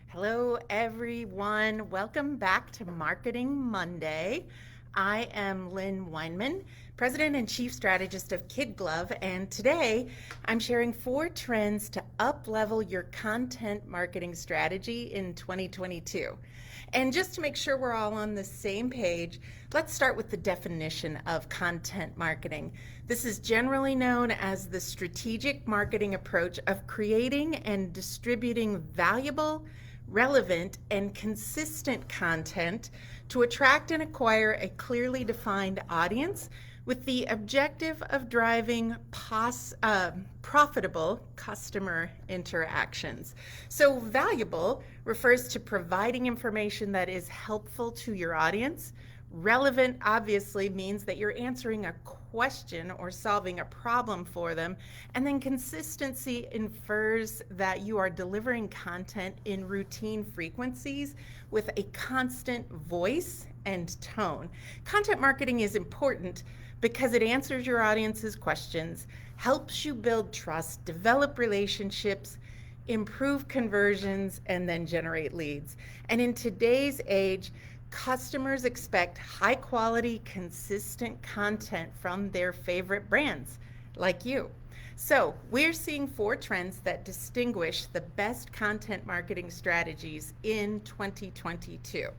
Hello, everyone. Welcome back to Marketing Monday. I am Lynn Weinman, President and Chief Strategist of Kid Glove, and today I'm sharing 4 trends to up-level your content marketing strategy in 2022. And just to make sure we're all on the same page, let's start with the definition of content marketing. This is generally known as the strategic marketing approach of creating and distributing valuable, relevant, and consistent content to attract and acquire a clearly defined audience with the objective of driving profitable customer interactions. So, valuable refers to providing information that is helpful to your audience. Relevant obviously means that you're answering a question or solving a problem for them. And then consistency infers that you are delivering content in routine frequencies with a constant voice and tone. Content marketing is important because it answers your audience's questions, helps you build trust, develop relationships, improve conversions, and then generate leads. And in today's age, customers expect high quality, consistent content from their favorite brands like you. So, we're seeing 4 trends that distinguish the best content marketing strategies in 2022.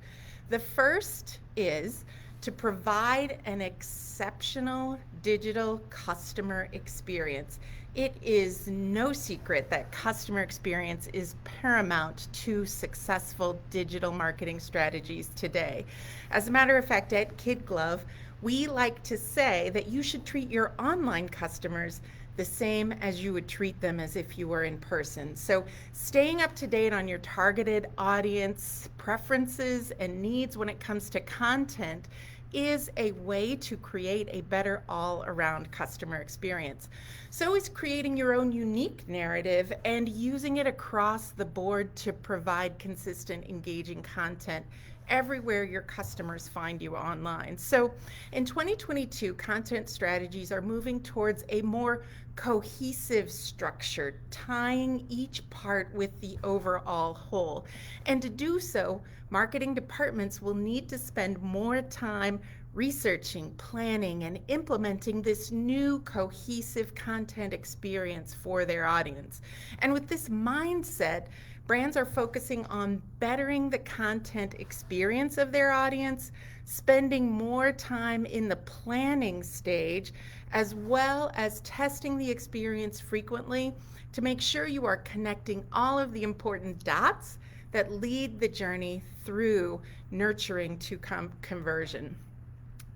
The first is to provide an exceptional digital customer experience. It is no secret that customer experience is paramount to successful digital marketing strategies today. As a matter of fact, at Kid Glove, we like to say that you should treat your online customers the same as you would treat them as if you were in person. So, staying up to date on your targeted audience preferences and needs when it comes to content is a way to create a better all-around customer experience. So is creating your own unique narrative and using it across the board to provide consistent, engaging content everywhere your customers find you online. So in 2022, content strategies are moving towards a more cohesive structure, tying each part with the overall whole. And to do so, marketing departments will need to spend more time researching, planning, and implementing this new cohesive content experience for their audience. And with this mindset, brands are focusing on bettering the content experience of their audience, spending more time in the planning stage, as well as testing the experience frequently to make sure you are connecting all of the important dots that lead the journey through nurturing to conversion.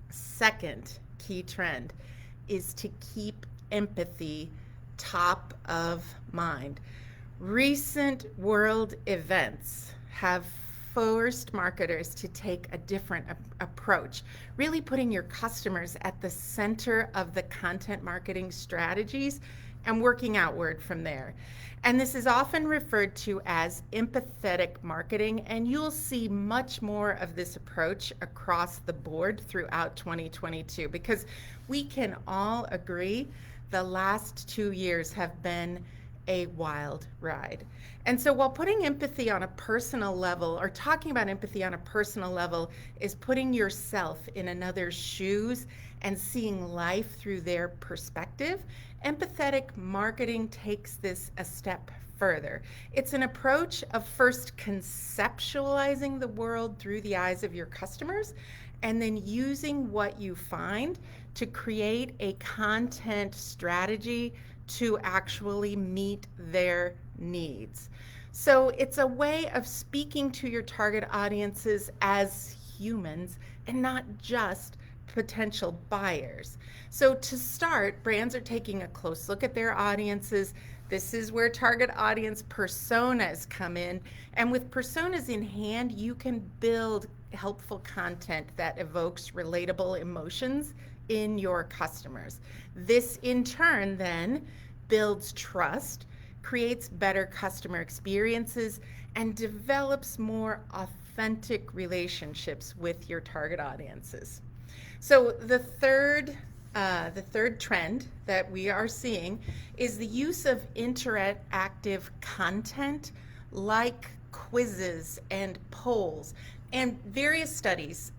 Second key trend is to keep empathy top of mind. Recent world events have forced marketers to take a different approach, really putting your customers at the center of the content marketing strategies and working outward from there. And this is often referred to as empathetic marketing, and you'll see much more of this approach across the board throughout 2022 because we can all agree the last 2 years have been a wild ride. And so while putting empathy on a personal level or talking about empathy on a personal level is putting yourself in another's shoes and seeing life through their perspective, empathetic marketing takes this a step further. It's an approach of first conceptualizing the world through the eyes of your customers and then using what you find to create a content strategy to actually meet their needs. So it's a way of speaking to your target audiences as humans and not just potential buyers. So to start, brands are taking a close look at their audiences. This is where target audience personas come in. And with personas in hand, you can build helpful content that evokes relatable emotions in your customers. This in turn then builds trust, creates better customer experiences, and develops more authentic relationships with your target audiences. So the third trend that we are seeing is the use of interactive content like quizzes and polls. And various studies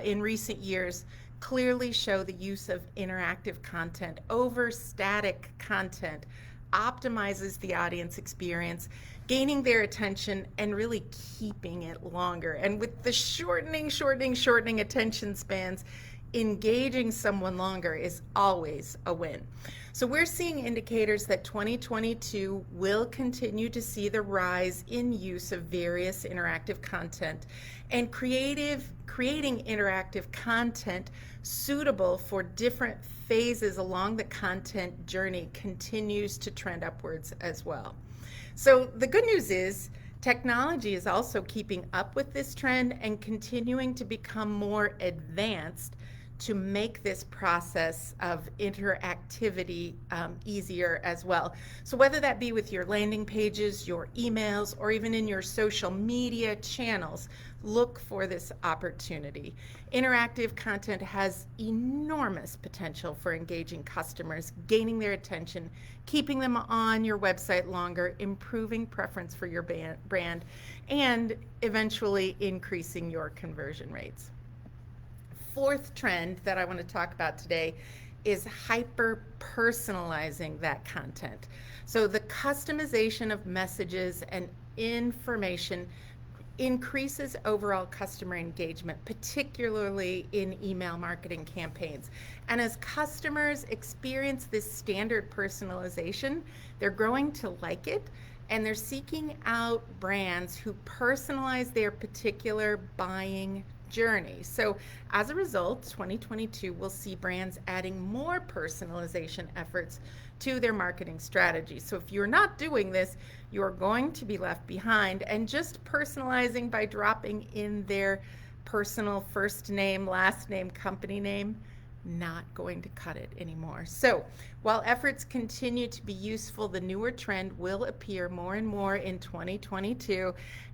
in recent years clearly show the use of interactive content over static content optimizes the audience experience, gaining their attention and really keeping it longer. And with the shortening attention spans, engaging someone longer is always a win. So we're seeing indicators that 2022 will continue to see the rise in use of various interactive content, and creating interactive content suitable for different phases along the content journey continues to trend upwards as well. So the good news is technology is also keeping up with this trend and continuing to become more advanced to make this process of interactivity easier as well. So whether that be with your landing pages, your emails, or even in your social media channels, look for this opportunity. Interactive content has enormous potential for engaging customers, gaining their attention, keeping them on your website longer, improving preference for your brand, and eventually increasing your conversion rates. Fourth trend that I want to talk about today is hyper-personalizing that content. So the customization of messages and information increases overall customer engagement, particularly in email marketing campaigns. And as customers experience this standard personalization, they're growing to like it, and they're seeking out brands who personalize their particular buying journey. So as a result, 2022 will see brands adding more personalization efforts to their marketing strategy. So if you're not doing this, you're going to be left behind, and just personalizing by dropping in their personal first name, last name, company name, not going to cut it anymore. So while efforts continue to be useful, the newer trend will appear more and more in 2022,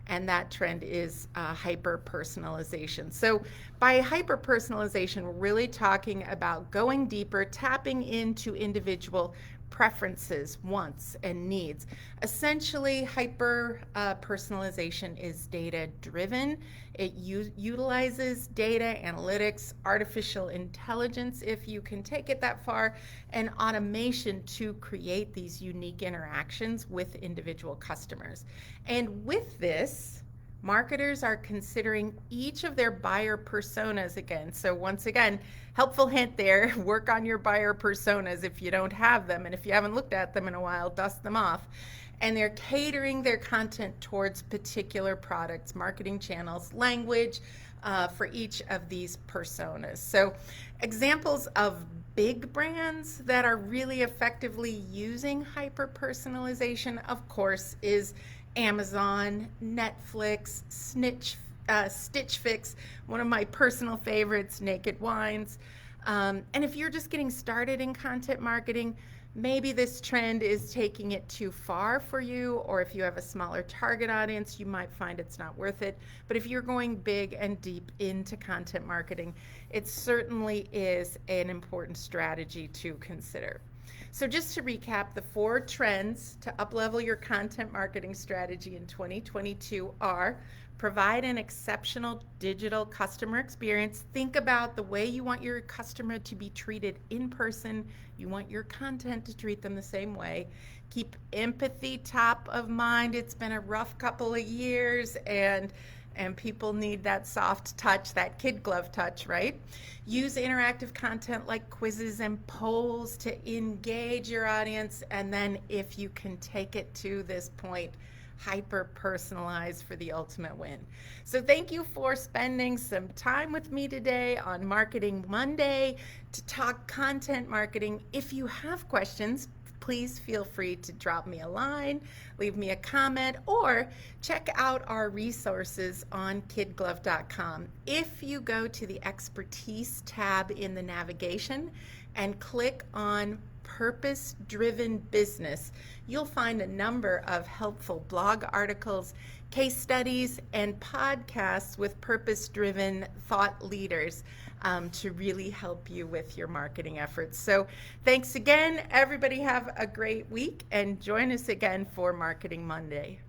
and that trend is hyper-personalization. So by hyper-personalization, we're really talking about going deeper, tapping into individual preferences, wants, and needs. Essentially, hyper-personalization is data-driven. It utilizes data analytics, artificial intelligence, if you can take it that far, and automation to create these unique interactions with individual customers. And with this, marketers are considering each of their buyer personas again. So once again, helpful hint there, work on your buyer personas if you don't have them, and if you haven't looked at them in a while, dust them off. And they're catering their content towards particular products, marketing channels, language for each of these personas. So examples of big brands that are really effectively using hyper-personalization, of course, is Amazon, Netflix, Stitch Fix, one of my personal favorites, Naked Wines. And if you're just getting started in content marketing, maybe this trend is taking it too far for you, or if you have a smaller target audience, you might find it's not worth it. But if you're going big and deep into content marketing, it certainly is an important strategy to consider. So just to recap, the 4 trends to uplevel your content marketing strategy in 2022 are: provide an exceptional digital customer experience. Think about the way you want your customer to be treated in person. You want your content to treat them the same way. Keep empathy top of mind. It's been a rough couple of years, and people need that soft touch, that kid glove touch, right? Use interactive content like quizzes and polls to engage your audience, and then if you can take it to this point, hyper-personalize for the ultimate win. So thank you for spending some time with me today on Marketing Monday to talk content marketing. If you have questions, please feel free to drop me a line, leave me a comment, or check out our resources on kidglove.com. If you go to the Expertise tab in the navigation and click on Purpose-Driven Business, you'll find a number of helpful blog articles, case studies, and podcasts with purpose-driven thought leaders to really help you with your marketing efforts. So thanks again. Everybody have a great week, and join us again for Marketing Monday.